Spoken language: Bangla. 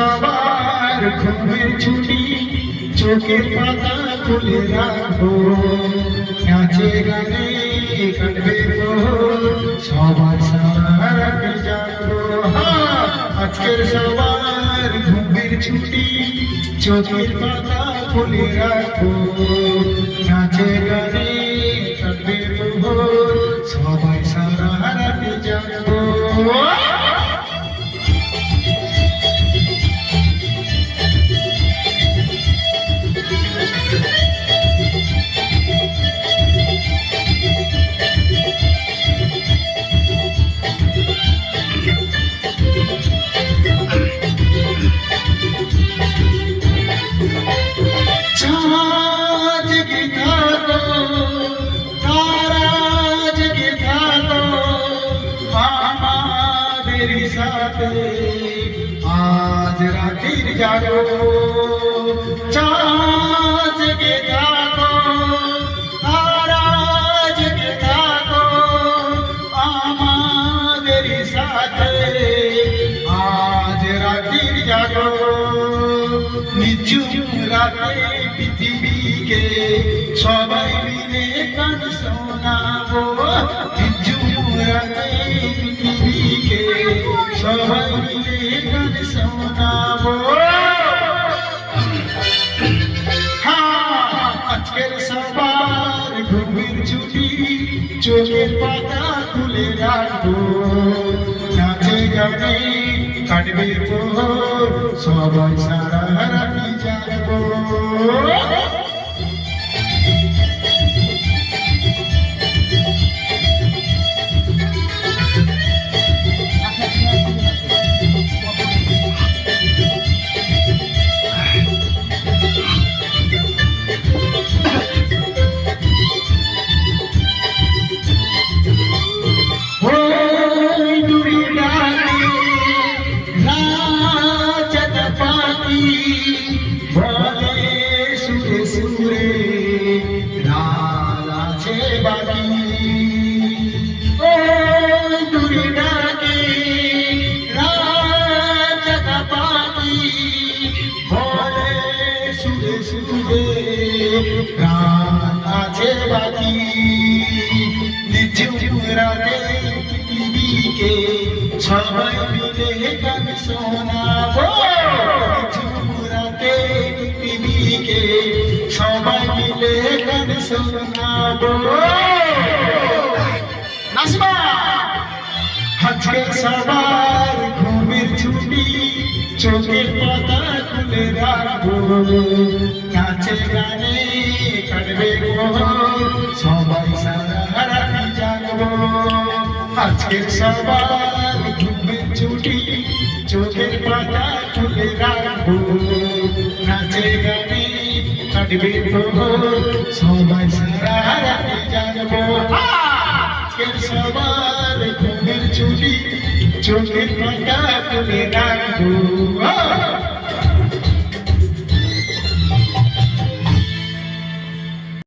সবার ঘুমের ছুটি চোখের পাতা খুলে রাখবো নাচে গানে কাটবে সবার সারাটি জানবো আজকের সবার ঘুমের ছুটি চোখের পাতা খুলে রাখবো নাচে গানে কাটবে সবাই সারাটি জানবো आज रातिर जागो चाँद के जागो ताराज के जागो आमादेरी साथे आज रातिर जागो निझुम राते पृथ्वी के सबाई मिले गान शोनाबो निझुम राते पृथ्वी के সবাই মিলে গান শোনাবো আজকের সবার ঘুমের ছুটি চোখের পাতা খুলে রাখবো নাচে গানে কাটবে সবাই সারা রাতি জাগবো प्राण आछे बाकी निझुम राते पृथ्वी के सबाई मिले गान शोनाबो निझुम राते पृथ्वी के सबाई मिले गान शोनाबो नाचबा আজকে সবার ঘুমের ছুটি চোখের পাতা খুলে রাখবো নাচে গানে কাটবে সবাই সারা রাতি জাগবো আজকের সবার ঘুমের ছুটি চোখের পাতা খুলে রাখবো নাচে গানে কাটবে সবাই সারা রাতি জাগবো আজকের সবার ঘুমের ছুটি চোখের পাতা খুলে রাখবো